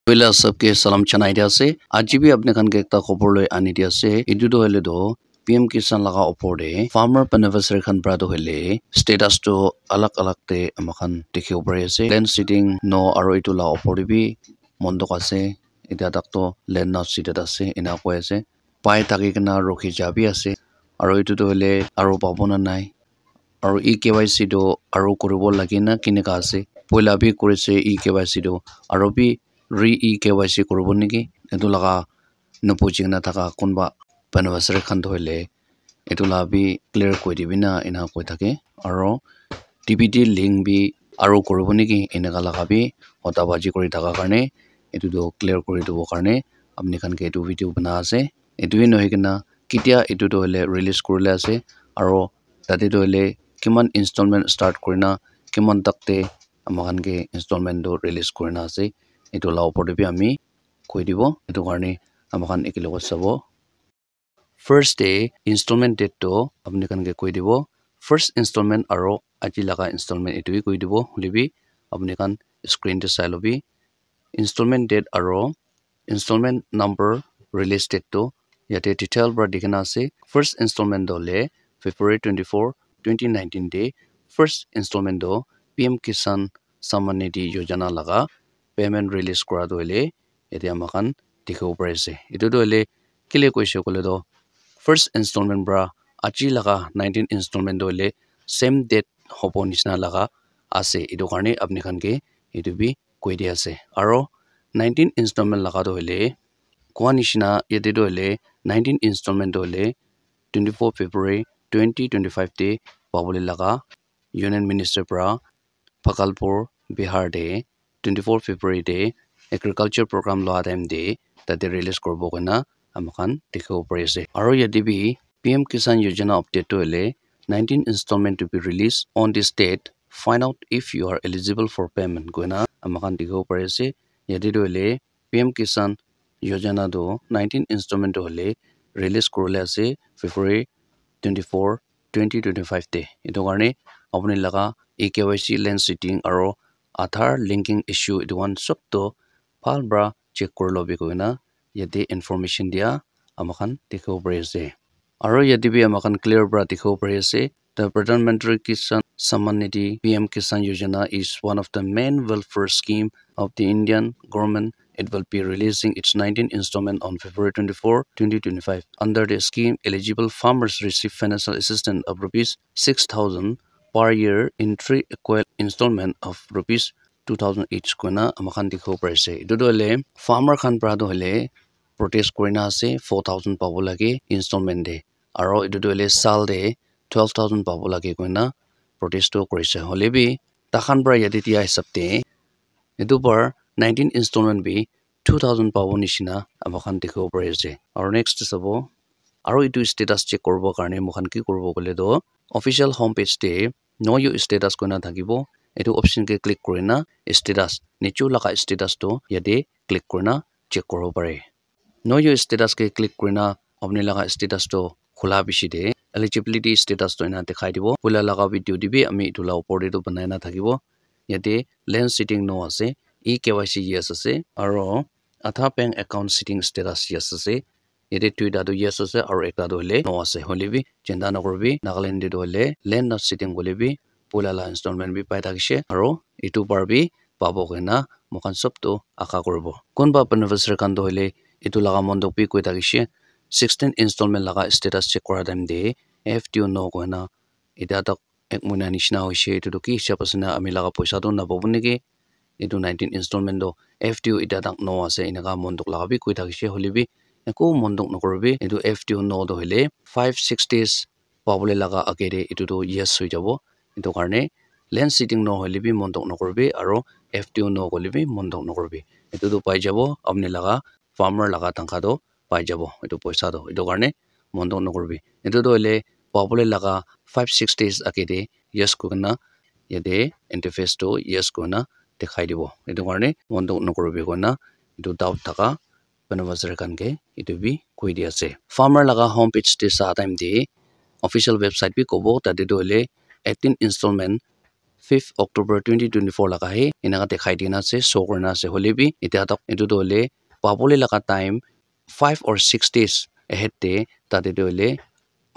पहला सबके सलाम चनाई दिया से आज भी अपने खान के एक खबर ले आनी दिया से इधर तो हेले दो पीएम किसान लगा ऊपर दे फार्मर बेनिफिशियरी खान प्रात हेले स्टेटस तो अलग अलग ते अमखान देखे ऊपर से लैंड सीडिंग नो आरो इटू ला ऊपर भी मंदो का से इधर तक तो लैंड नॉट सीडेड से इना कोई से पाए ताकि कना रोकी जाबी से आरो इटू तो हेले आरो पाबोना नाई আৰু ই কেৱাইচি টো আৰু কৰিব লাগে না কিনেকা আছে পইলা বি কৰিছে ই কেৱাইচি টো আৰু বি ই কেৱাইচি কৰিব নেকি এটো লগা নপুজিং না থাকা কোনবা বেনিফিচিয়াৰি খান ধইলে এটো লাবি ক্লিয়াৰ কৰি দিবি না এনা কৈ থাকে আৰু টিপিটি লিংক বি আৰু কৰিব নেকি এনেকা লাগাবি হতাবাজি কৰি থাকা কাৰণে এটো তো ক্লিয়াৰ কৰি দিব কাৰণে আপনি খান কে এটো ভিডিও বনা আছে এটোই নহয় কিনা কিতিয়া এটো তো হলে ৰিলিজ কৰিলে আছে আৰু তাতে তো হলে কিমান ইনস্টলমেন্ট স্টাৰ্ট কৰিনা কিমান তাকতে আমাখান কে ইনস্টলমেন্ট টো ৰিলিজ কৰিনা আছে এটো লা ওপৰতে বি আমি কৈ দিব এটো কাৰণে আমাখান একেলগে চাব ফার্স্ট ডে ইনস্টলমেন্ট ডেট টো আপনি খান কে কৈ দিব ফার্স্ট ইনস্টলমেন্ট আৰু আজি লাগা ইনস্টলমেন্ট এটোই কৈ দিব হলিবি আপনি খান স্ক্ৰিন তে চাই লবি ইনস্টলমেন্ট ডেট আৰু ইনস্টলমেন্ট নাম্বাৰ ৰিলিজ ডেট টো ইয়াতে ডিটেইল পৰা দেখানা আছে ফার্স্ট ইনস্টলমেন্ট হলে February 24 2019 day first installment do PM Kisan Samman Nidhi Yojana laga payment release kora doile ete amakan dikhibo parise etu doile kile koise kole do first installment bra achi laga 19 installment doile same date hobo nisna laga ase etu karne apni khan ke etu bi koi dia ase aro 19 installment laga doile kwa nishna yete doile 19 installment doile 24 February 2025 day Pabuli laga Union Minister pra Pakalpur Bihar day 24 February day agriculture program lo time day tate release korbo kana amakan dikhibo parise aro yadi bi PM Kisan Yojana update to ele 19 installment to be released on this date find out if you are eligible for payment goina amakan dikhibo parise yadi do ele PM Kisan Yojana do 19 installment to ele release korle ase February 24 2025 day ito karne apni laga KYC land sitting aro Aadhaar linking issue it one sab to phal bra check kor lobi koina yate information dia amakan dikhibo pare ase aro yate bi amakan clear bra dikhibo pare ase the Pradhan Mantri Kisan Samman Nidhi PM Kisan Yojana is one of the main welfare scheme of the Indian government. It will be releasing its 19th installment on February 24, 2025. Under the scheme, eligible farmers receive financial assistance of rupees 6,000 per year in 3 equal installment of rupees 2,000 each. Kuna amakan dikho paise. Ito dole farmer khan prado hele protest korina ase 4,000 pabo lage installment de. Aro ito dole sal de 12,000 pabo lage kuna protest to korise. Holebi takhan pra yadi tia hisabte ito par 19 installment bi 2000 pabo nishina amakan dikhibo pare ase aro next sabo aro itu status check korbo karne mokhan ki korbo kole do official homepage te know your status koina thakibo etu option ke click korina status nichu laga status to yade click korina check korbo pare know your status ke click korina apni laga status to khola bishi de eligibility status to ina dekhai dibo pula laga video dibi ami itu la opor de to banai na thakibo yate land sitting no ase KYC yes ase aro Aadhaar bank account sitting status yes ase yate tuita do yes ase aro ekta do le no ase holebi chinta na korbi Nagaland de do le land not sitting bolebi pula la installment bi pai thakise aro itu par bi pabo kena mokan sob to aka korbo konba beneficiary kan do le itu laga mondok bi koi thakise 16 installment laga status check kora time de FTO no koina ita tak ek muna nishna hoise itu to ki hisab asna ami laga paisa do na bobun niki itu 19 installment do FTO ita tak no ase inaga mondok laga bi koi thakise holibi eko mondok nokorbi itu FTO no do hele 5-6 days pabule laga agere itu to yes hoi jabo itu karne land sitting no holibi mondok nokorbi aro FTO no holibi mondok nokorbi itu to pai jabo apni laga farmer laga tangka do pai jabo itu paisa do itu karne mondok nokorbi itu do hele pabule laga 5-6 days agere yes kona yade interface to yes kona dekhai dibo etu karne mondok nokorobe kona etu doubt thaka beneficiary kan ke etu bi koi dia ase farmer laga home page te sa time de official website bi kobo tate do le 18 installment 5th October 2024 laka he inaga dekhai dina ase show korna ase holebi eta tak etu to hole papole laka time 5 or 6 days ahead te tate to hole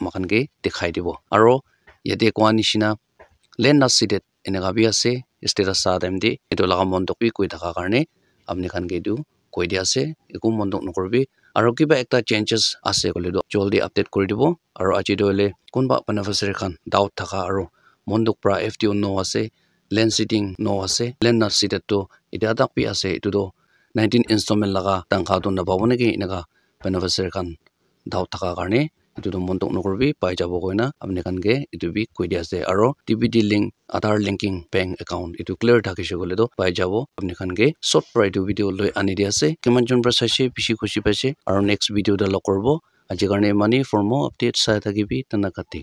makan ke dekhai dibo aro yate kwa nishina land not seated enaga bi ase status sa time de etu laga mondok bi koi thaka karne apni khan ke etu koi dia ase eku mondok nokorbi aro kiba ekta changes ase kole do joldi update kori dibo aro aji do hole kunba beneficiary khan doubt thaka aro mondok pra FTO no ase land sitting no ase land not seated to eta tak pi ase etu do 19 installment laga tangkha to na babone ke inaga beneficiary khan doubt thaka karne etu do mondok nokorbi pai jabo koina apni khan ke etu bi koi dia ase aro TBD link Aadhaar linking bank account etu clear thakise kole do pai jabo apni khan ke short price video loi ani dia ase kiman jon pra saise bishi khushi paise aro next video da log korbo aji karne money for more updates sa thakibi tanakati